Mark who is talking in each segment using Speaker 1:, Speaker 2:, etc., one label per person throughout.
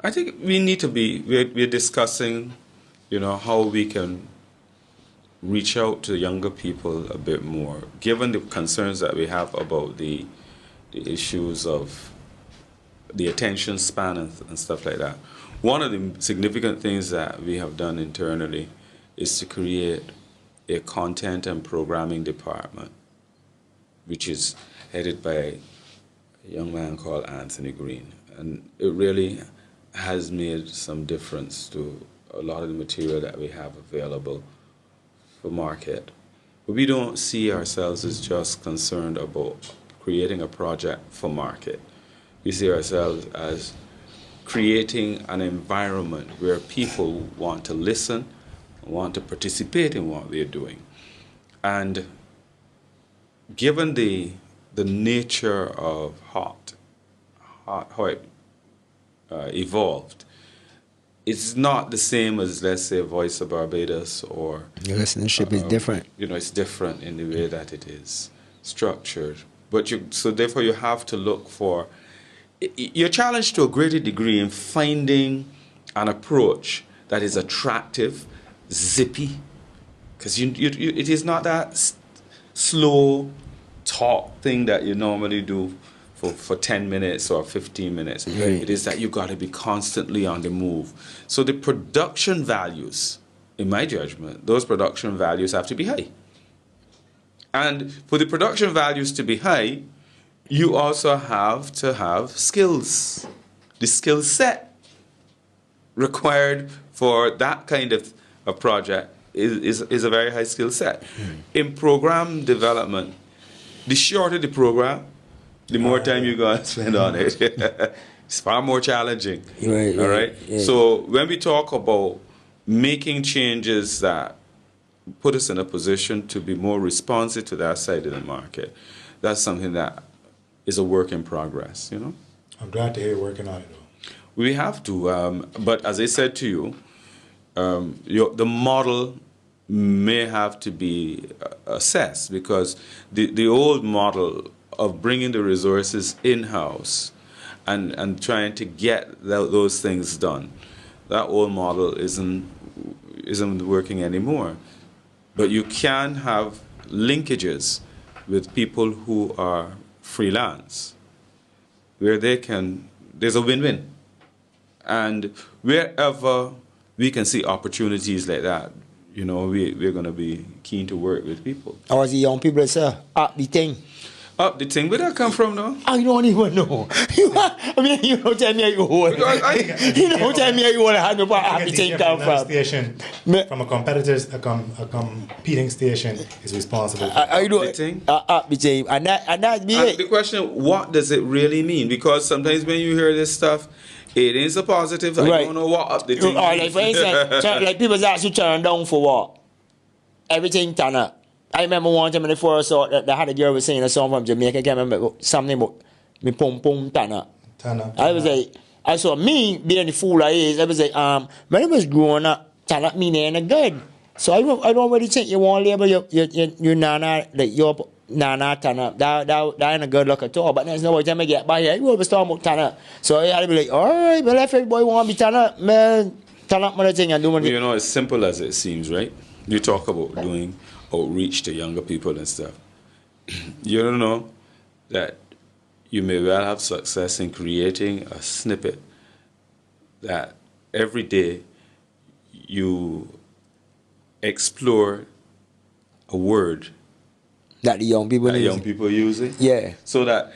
Speaker 1: I think we need to be, we're discussing, how we can reach out to younger people a bit more, given the concerns that we have about the issues of the attention span and stuff like that. One of the significant things that we have done internally is to create a content and programming department, which is headed by a young man called Anthony Green. And it really has made some difference to a lot of the material that we have available for market. But we don't see ourselves as just concerned about creating a project for market. We see ourselves as creating an environment where people want to listen, want to participate in what we're doing. And given the nature of how it evolved, it's not the same as, let's say, Voice of Barbados or...
Speaker 2: Your listenership is different.
Speaker 1: It's different in the way that it is structured. But so therefore you have to look for... You're challenged to a greater degree in finding an approach that is attractive, zippy, because it is not that slow talk thing that you normally do for 10 minutes or 15 minutes. Right. It is that you've got to be constantly on the move. So the production values, in my judgment, those production values have to be high. And for the production values to be high, you also have to have skills. The skill set required for that kind of a project is a very high skill set. In program development, the shorter the program, the more time you're going to spend on it. It's far more challenging. All right? Yeah. So when we talk about making changes that put us in a position to be more responsive to that side of the market, that's something that is a work in progress,
Speaker 3: I'm glad to hear you're working on it, though.
Speaker 1: We have to. But as I said to you, the model may have to be assessed, because the old model of bringing the resources in-house and trying to get those things done, that old model isn't working anymore. But you can have linkages with people who are freelance, where there's a win-win. And wherever we can see opportunities like that, we're going to be keen to work with people.
Speaker 2: Or is the young people that say, up the thing?
Speaker 1: Up the thing? Where that come from, though?
Speaker 2: I don't even know. You don't tell me you hold. You don't tell me you hold. I know where up the thing come from.
Speaker 3: From a competing station is responsible for
Speaker 1: up the thing.
Speaker 2: Up the thing. And that be it.
Speaker 1: The question, what does it really mean? Because sometimes when you hear this stuff, it is a positive. I don't know what up the thing
Speaker 2: means. Like for instance, like people ask you turn down for what? Everything turn up. I remember one time when I first saw that I had a girl was singing a song from Jamaica. I can't remember something about me pum pum turn up. I was like, I saw me being the fool I is. I was like, when I was growing up, turn up meaning ain't good. So I don't really think you want to label your nana, like your nana turn up. That ain't a good look at all. But there's no time I get by here. You always talk about turn up. So I had to be like, all right, but if everybody want to be turn up, man, turn up my thing and do it.
Speaker 1: As simple as it seems, right? You talk about doing outreach to younger people and stuff. You don't know that you may well have success in creating a snippet that every day you explore a word
Speaker 2: that the young people
Speaker 1: use it.
Speaker 2: Yeah.
Speaker 1: So that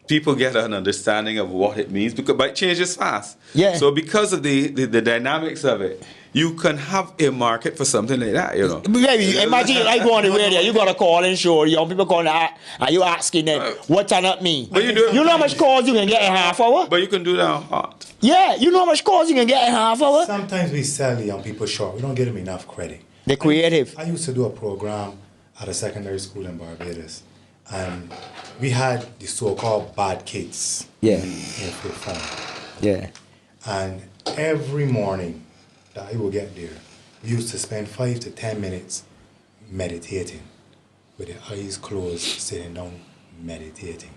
Speaker 1: people get an understanding of what it means, because it changes fast.
Speaker 2: Yeah.
Speaker 1: So because of the dynamics of it, you can have a market for something like that,
Speaker 2: Baby, imagine I go on the radio, you got a call and show, young people calling, are you asking them, what turn up mean?
Speaker 1: But you know
Speaker 2: how much calls you can get in half hour?
Speaker 1: But you can do that on hot.
Speaker 2: Yeah, you know how much calls you can get in half hour?
Speaker 3: Sometimes we sell the young people short. We don't give them enough credit.
Speaker 2: They're creative.
Speaker 3: I used to do a program at a secondary school in Barbados, and we had the so-called bad kids.
Speaker 2: Yeah.
Speaker 3: In fifth form.
Speaker 2: Yeah.
Speaker 3: And every morning that I would get there, we used to spend 5 to 10 minutes meditating, with the eyes closed, sitting down, meditating.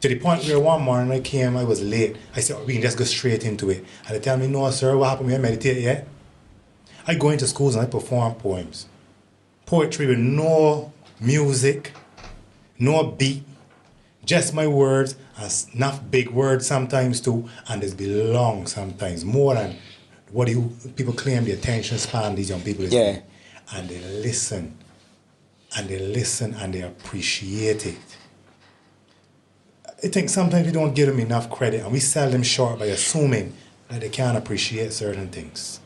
Speaker 3: To the point where one morning I came, I was late. I said, we can just go straight into it. And they tell me, no, sir, what happened? We meditate yet? I go into schools and I perform poems. Poetry with no music, no beat, just my words, and enough big words sometimes too, and it's be long sometimes, more than what people claim the attention span these young people is.
Speaker 2: Yeah.
Speaker 3: And they listen, and they appreciate it. I think sometimes we don't give them enough credit, and we sell them short by assuming that they can't appreciate certain things.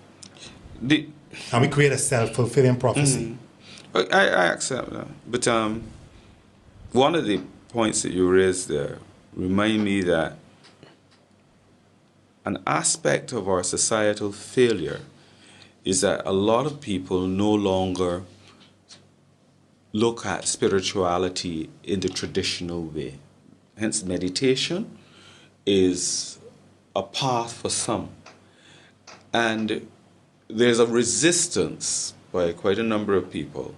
Speaker 3: And we create a self-fulfilling prophecy.
Speaker 1: I accept that. But one of the points that you raised there remind me that an aspect of our societal failure is that a lot of people no longer look at spirituality in the traditional way. Hence, meditation is a path for some. And there's a resistance by quite a number of people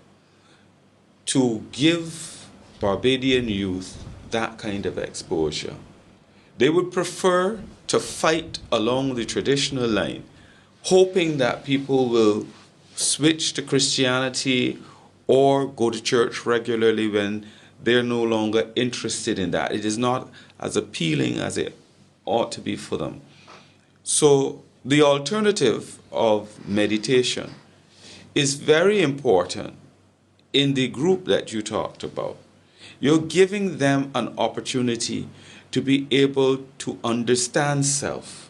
Speaker 1: to give Barbadian youth that kind of exposure. They would prefer to fight along the traditional line, hoping that people will switch to Christianity or go to church regularly when they're no longer interested in that. It is not as appealing as it ought to be for them. So the alternative of meditation is very important in the group that you talked about. You're giving them an opportunity to be able to understand self,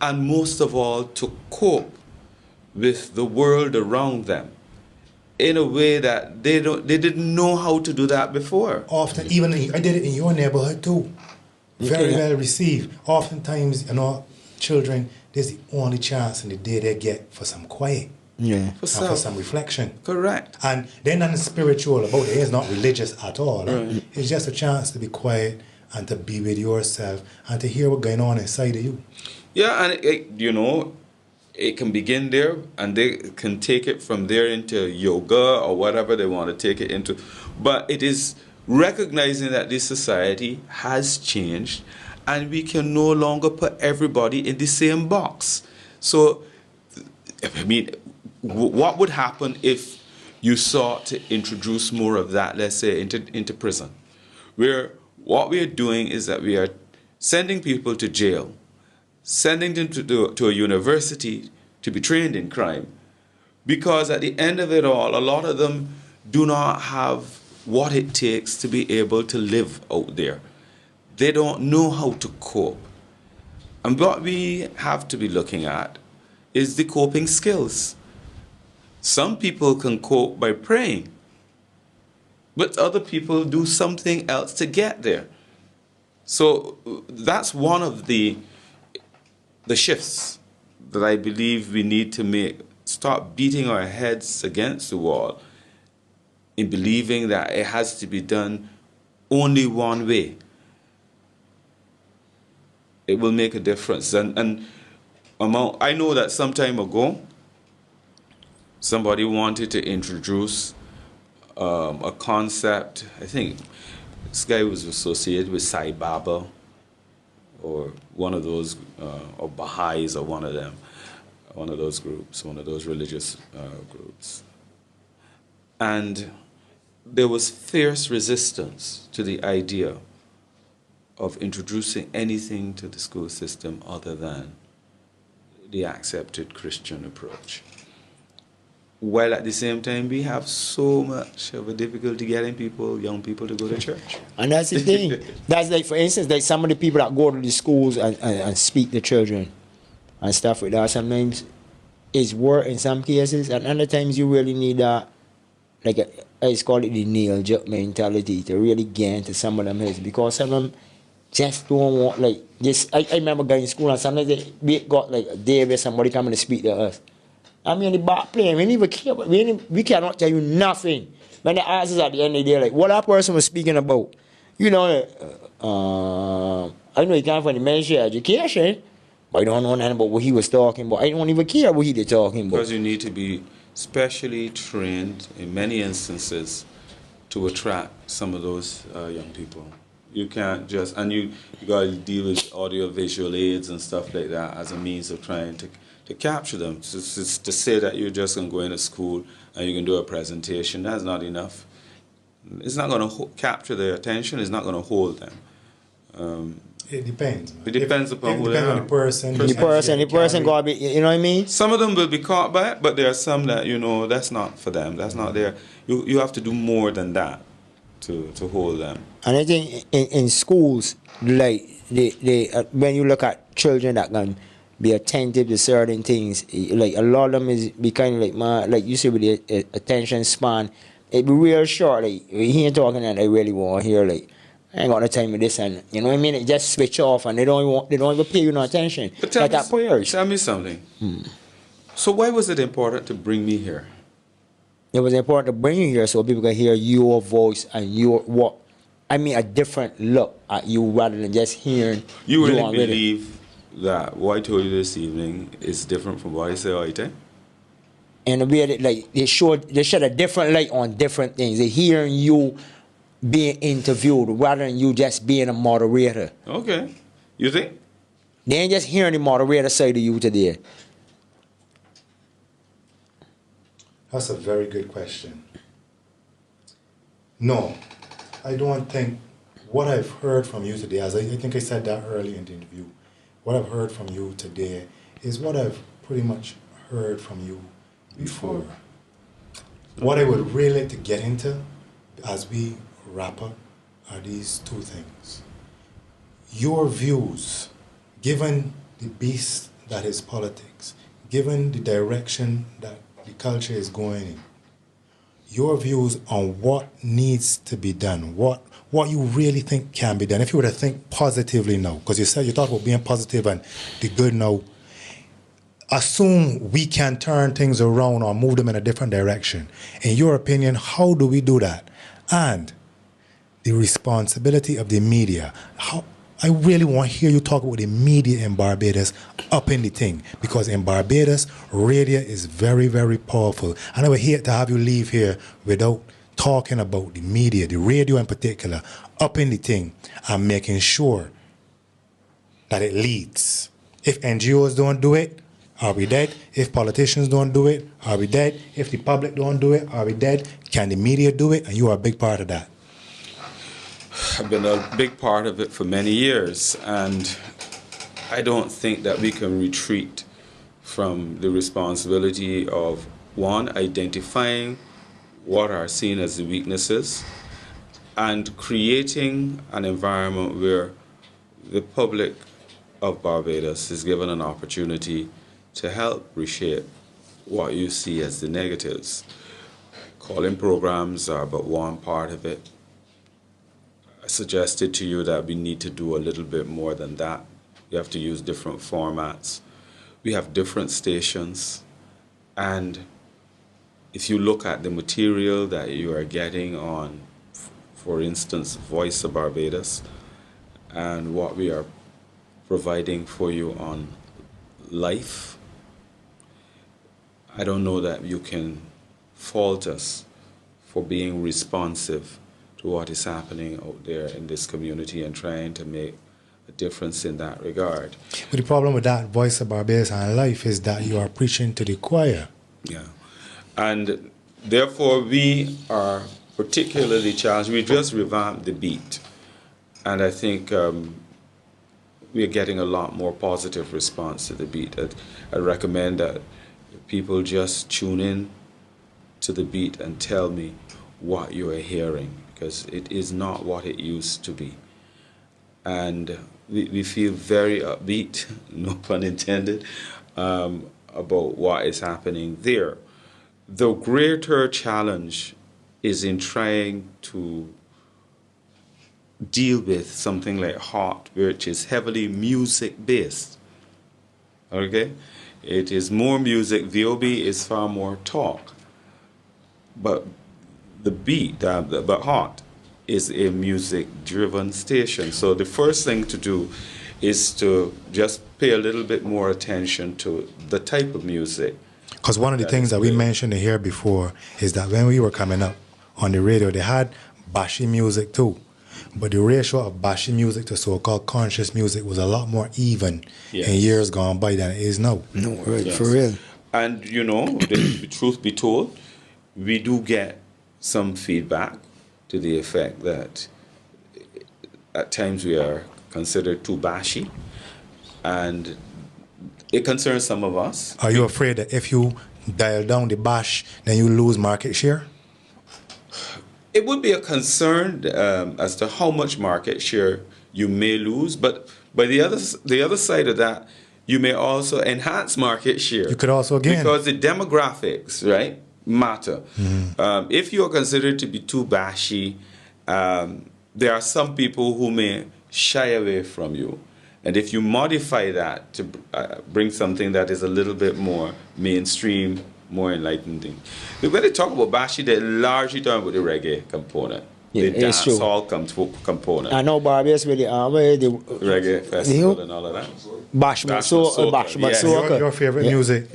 Speaker 1: and most of all, to cope with the world around them in a way that they didn't know how to do that before.
Speaker 3: Often, even I did it in your neighborhood too. Very well received. Oftentimes, children, this is the only chance in the day they get for some quiet.
Speaker 2: Yeah.
Speaker 3: For some reflection.
Speaker 1: Correct.
Speaker 3: And they're not spiritual about it. It's not religious at all. Right. It's just a chance to be quiet and to be with yourself and to hear what's going on inside of you.
Speaker 1: Yeah, and it can begin there, and they can take it from there into yoga or whatever they want to take it into. But it is recognizing that this society has changed, and we can no longer put everybody in the same box. So, I mean, what would happen if you sought to introduce more of that, let's say, into prison? Where what we are doing is that we are sending people to jail, sending them to a university to be trained in crime, because at the end of it all, a lot of them do not have what it takes to be able to live out there. They don't know how to cope. And what we have to be looking at is the coping skills. Some people can cope by praying, but other people do something else to get there. So that's one of the shifts that I believe we need to make. Stop beating our heads against the wall in believing that it has to be done only one way. It will make a difference. And I know that some time ago, somebody wanted to introduce a concept. I think this guy was associated with Sai Baba, or one of those, or Baha'is, or one of them, one of those groups, one of those religious groups. And there was fierce resistance to the idea of introducing anything to the school system other than the accepted Christian approach. While at the same time, we have so much of a difficulty getting young people to go to church.
Speaker 2: And that's the thing. That's like, for instance, like some of the people that go to the schools and speak to children and stuff like that, sometimes it's work in some cases, and other times you really need that, like I call it the nail job mentality, to really get into some of them heads, because some of them just don't want, like, this. I remember going to school and sometimes we got like a day where somebody coming to speak to us. I mean, the back playing, we never care, we cannot tell you nothing. When they ask us at the end of the day, like, what that person was speaking about, I know he came from the ministry of education, but I don't know nothing about what he was talking about. I don't even care what he was talking about.
Speaker 1: Because you need to be specially trained in many instances to attract some of those young people. You can't just, and you got to deal with audio visual aids and stuff like that as a means of trying to capture them. To say that you're just going to go into school and you can do a presentation, that's not enough. It's not going to capture their attention. It's not going to hold them.
Speaker 3: It depends.
Speaker 1: It depends upon who they
Speaker 3: depends on
Speaker 1: are.
Speaker 3: the person.
Speaker 2: The person got to be, you know what I mean?
Speaker 1: Some of them will be caught by it, but there are some that, you know, that's not for them. That's not there. You have to do more than that to hold them.
Speaker 2: And I think in schools, like they when you look at children that can be attentive to certain things, like a lot of them is be kind of like you say with the attention span, it be real short. Like he ain't talking and they really want to hear, like, I ain't got no time with this, and you know what I mean. It just switch off and they don't even pay you no attention.
Speaker 1: But
Speaker 2: tell
Speaker 1: me something. So why was it important to bring me here?
Speaker 2: It was important to bring you here so people can hear your voice and a different look at you rather than just hearing.
Speaker 1: You really believe that what I told you this evening is different from what I say all the time?
Speaker 2: And the way that, like, they shed a different light on different things. They're hearing you being interviewed rather than you just being a moderator.
Speaker 1: Okay. You think?
Speaker 2: They ain't just hearing the moderator say to you today.
Speaker 3: That's a very good question. No, I don't think what I've heard from you today, as I think I said that early in the interview, what I've heard from you today is what I've pretty much heard from you before. What I would really like to get into as we wrap up are these two things. Your views, given the beast that is politics, given the direction that the culture is going in, your views on what needs to be done, what you really think can be done. If you were to think positively now, because you talked about being positive and the good now, assume we can turn things around or move them in a different direction. In your opinion, how do we do that? And the responsibility of the media. I really want to hear you talk about the media in Barbados up in the thing, because in Barbados, radio is very, very powerful. And I would hate to have you leave here without talking about the media, the radio in particular, up in the thing and making sure that it leads. If NGOs don't do it, are we dead? If politicians don't do it, are we dead? If the public don't do it, are we dead? Can the media do it? And you are a big part of that.
Speaker 1: I've been a big part of it for many years, and I don't think that we can retreat from the responsibility of, one, identifying what are seen as the weaknesses and creating an environment where the public of Barbados is given an opportunity to help reshape what you see as the negatives. Calling programs are but one part of it. I suggested to you that we need to do a little bit more than that. We have to use different formats. We have different stations. And if you look at the material that you are getting on, for instance, Voice of Barbados, and what we are providing for you on Life, I don't know that you can fault us for being responsive to what is happening out there in this community and trying to make a difference in that regard.
Speaker 3: But the problem with that Voice of Barbados and Life is that you are preaching to the choir.
Speaker 1: Yeah. And therefore we are particularly challenged. We just revamped the beat. And I think we're getting a lot more positive response to the beat. I recommend that people just tune in to the beat and tell me what you are hearing, because it is not what it used to be. And we feel very upbeat, no pun intended, about what is happening there. The greater challenge is in trying to deal with something like Heart, which is heavily music-based. Okay? It is more music. VOB is far more talk. But the beat, but Heart is a music-driven station. So the first thing to do is to just pay a little bit more attention to the type of music.
Speaker 3: Because one of the things that we mentioned here before is that when we were coming up on the radio, they had bashy music too. But the ratio of bashing music to so-called conscious music was a lot more even
Speaker 1: Yes.
Speaker 3: in years gone by than it is now.
Speaker 2: No, right,
Speaker 1: Yes.
Speaker 2: for real.
Speaker 1: And you know, the truth be told, we do get some feedback to the effect that at times we are considered too bashy, and it concerns some of us.
Speaker 3: Are you afraid that if you dial down the bash, then you lose market share?
Speaker 1: It would be a concern as to how much market share you may lose, but by the other side of that, you may also enhance market share.
Speaker 3: You could also gain.
Speaker 1: Because the demographics, right, matter. If you are considered to be too bashy, there are some people who may shy away from you. And if you modify that to bring something that is a little bit more mainstream, more enlightening. When they talk about Bashi, they're largely talking about the reggae component.
Speaker 2: Yeah,
Speaker 1: the
Speaker 2: it's true.
Speaker 1: dancehall component.
Speaker 2: I know Barbados with the
Speaker 1: Reggae festival and all of that.
Speaker 2: Bashment
Speaker 1: Yeah.
Speaker 3: Your favorite music?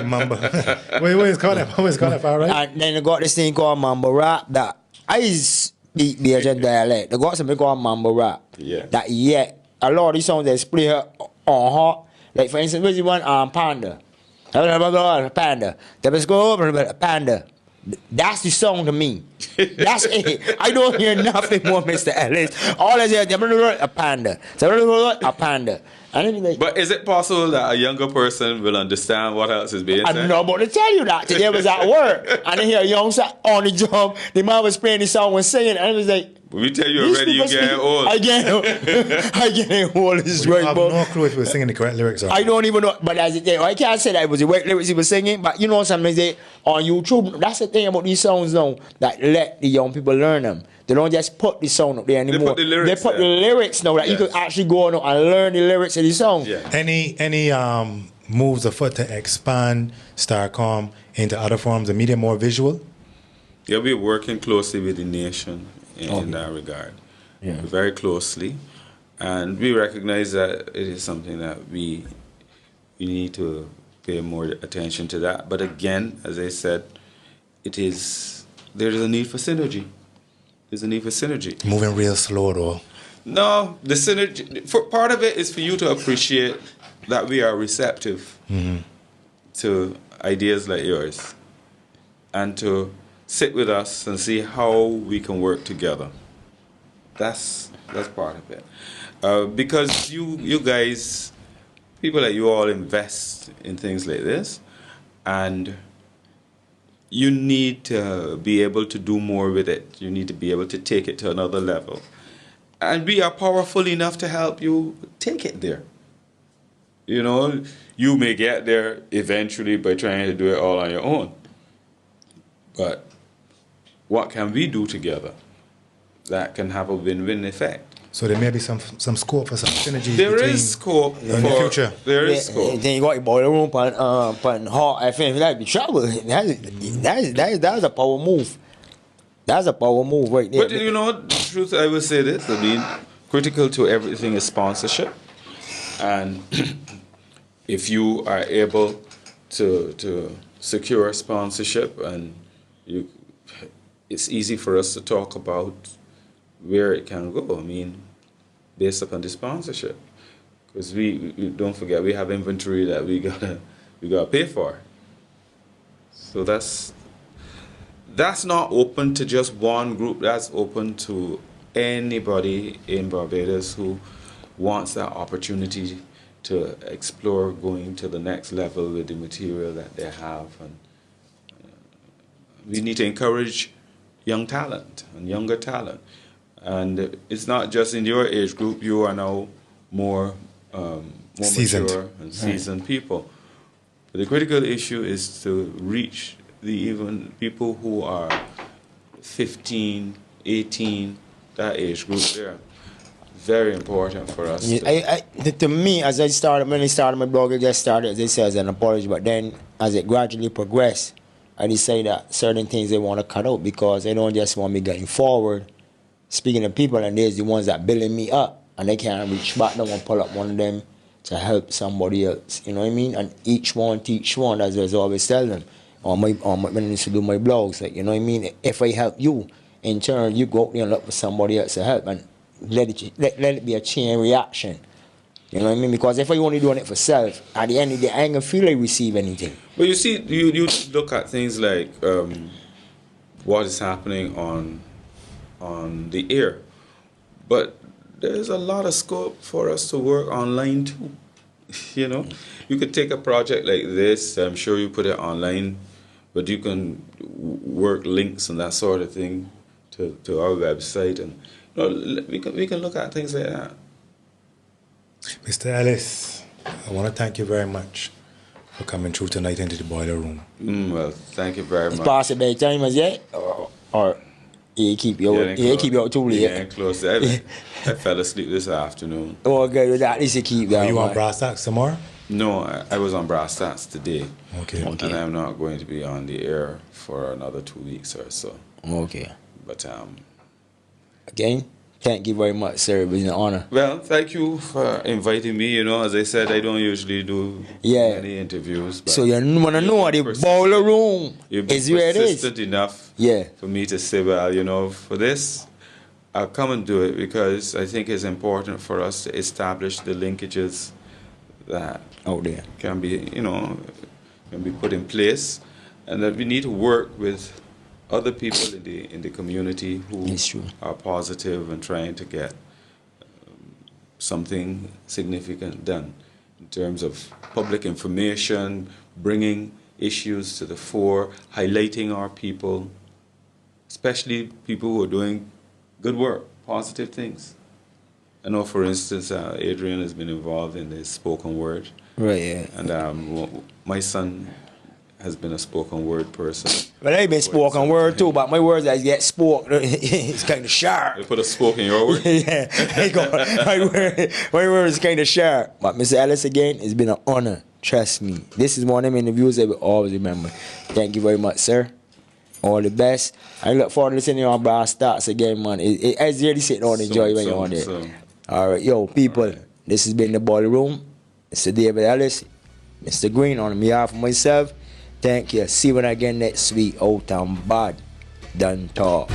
Speaker 3: Mamba. Wait, it's called that? It's called that, right?
Speaker 2: And then they got this thing called Mambo Rap that I speak the Asian dialect. They got something called Mambo Rap.
Speaker 1: Yeah.
Speaker 2: That a lot of these songs they play on hot. Like for instance, where's the one Panda? Panda. Panda. That's the song to me. That's it. I don't hear nothing more, Mr. Ellis. All I hear is a panda. A panda. And I mean, like,
Speaker 1: But is it possible that a younger person will understand what else is being said?
Speaker 2: I'm not about to tell you that. Today I was at work and I hear a young son on the job. The man was playing the song and singing, and I was like,
Speaker 1: We tell you
Speaker 2: these
Speaker 1: already you
Speaker 2: people
Speaker 1: getting
Speaker 2: speak-
Speaker 1: old.
Speaker 2: I get old. This is
Speaker 3: You
Speaker 2: right,
Speaker 3: have
Speaker 2: but
Speaker 3: no clue if we're singing the correct lyrics. Or
Speaker 2: I don't even know. But as it is, I can't say that it was the right lyrics he was singing. But you know, sometimes they on YouTube. That's the thing about these songs now that let the young people learn them. They don't just put the song up there anymore.
Speaker 1: put the lyrics
Speaker 2: They put
Speaker 1: there.
Speaker 2: the lyrics now that you
Speaker 1: Yes.
Speaker 2: could actually go on and learn the lyrics of the song.
Speaker 1: Yeah.
Speaker 3: Any moves afoot to expand Starcom into other forms of media, more visual?
Speaker 1: Yeah, we're working closely with the nation in that regard.
Speaker 2: Yeah.
Speaker 1: Very closely. And we recognize that it is something that we need to pay more attention to that. But again, as I said, there's a need for synergy. There's a need for synergy.
Speaker 3: Moving real slow though.
Speaker 1: No, the synergy, part of it is for you to appreciate that we are receptive to ideas like yours and to sit with us and see how we can work together. That's part of it. Because you guys, people like you all invest in things like this, and you need to be able to do more with it. You need to be able to take it to another level. And we are powerful enough to help you take it there. You know, you may get there eventually by trying to do it all on your own. But what can we do together that can have a win-win effect?
Speaker 3: So there may be some scope for some synergy.
Speaker 1: There
Speaker 3: between
Speaker 1: is scope
Speaker 3: in the future.
Speaker 1: There is scope.
Speaker 2: Then you got your boiler room putting hot FM. That'd be trouble. That's a power move. That's a power move right there.
Speaker 1: But you know, the truth, I will say this, I mean, critical to everything is sponsorship. And if you are able to secure sponsorship, and it's easy for us to talk about where it can go. I mean, based upon the sponsorship, because we don't forget we have inventory that we gotta pay for. So that's not open to just one group. That's open to anybody in Barbados who wants that opportunity to explore going to the next level with the material that they have. And we need to encourage young talent and younger talent. And it's not just in your age group. You are now more
Speaker 3: Seasoned.
Speaker 1: mature and seasoned people. But the critical issue is to reach even people who are 15, 18, that age group there. Very important for us.
Speaker 2: To me, when I started my blog, it just started, as I said, as an apology. But then, as it gradually progressed, I decided that certain things they want to cut out because they don't just want me getting forward. Speaking of people, and there's the ones that building me up, and they can't reach back. They want to pull up one of them to help somebody else. You know what I mean? And each one teach one, as I always tell them. When I used to do my blogs, like, you know what I mean? If I help you, in turn, you go out there and look for somebody else to help and let it be a chain reaction. You know what I mean? Because if you're only doing it for self, at the end of the day, I ain't gonna feel like receive anything.
Speaker 1: Well, you see, you look at things like what is happening on the air, but there's a lot of scope for us to work online too. You know, you could take a project like this. I'm sure you put it online, but you can work links and that sort of thing to our website, and you know, we can look at things like that.
Speaker 3: Mr. Ellis, I want to thank you very much for coming through tonight into the boiler room.
Speaker 1: Well, thank you very
Speaker 2: It's
Speaker 1: much.
Speaker 2: past the bedtime as yet, or you keep you out too late.
Speaker 1: Yeah, close. I fell asleep this afternoon.
Speaker 2: Oh, good. At least you keep that.
Speaker 3: Are you on Brass Tacks tomorrow?
Speaker 1: No, I was on Brass Stats today.
Speaker 3: Okay.
Speaker 1: And I'm not going to be on the air for another 2 weeks or so.
Speaker 2: Okay.
Speaker 1: But
Speaker 2: Again, thank you very much, sir. It was an honor.
Speaker 1: well, thank you for inviting me. You know, as I said, I don't usually do any interviews. But
Speaker 2: So you want to know the boiler room
Speaker 1: you've been
Speaker 2: is where it is.
Speaker 1: persistent enough
Speaker 2: Yeah.
Speaker 1: for me to say, well, you know, for this, I'll come and do it because I think it's important for us to establish the linkages that
Speaker 2: Out there.
Speaker 1: can be, you know, can be put in place, and that we need to work with other people in the community who
Speaker 2: It's true.
Speaker 1: are positive and trying to get something significant done in terms of public information, bringing issues to the fore, highlighting our people, especially people who are doing good work, positive things. I know, for instance, Adrian has been involved in the spoken word.
Speaker 2: Right, yeah.
Speaker 1: And my son has been a spoken word person.
Speaker 2: Well, I've been spoken word too, but my words that get spoke, it's kind of sharp.
Speaker 1: They put a spoke in your word?
Speaker 2: Yeah, my word is kind of sharp. But Mr. Ellis, again, it's been an honor. Trust me. This is one of them interviews I will always remember. Thank you very much, sir. All the best. I look forward to listening to you on Brass Stats again, man. It's really sitting on enjoy when you're on there. All right, yo, people. This has been the Boiler Room. Mr. David Ellis, Mr. Green, on behalf of myself. Thank you. See you again next week. Out and bad. Done talk.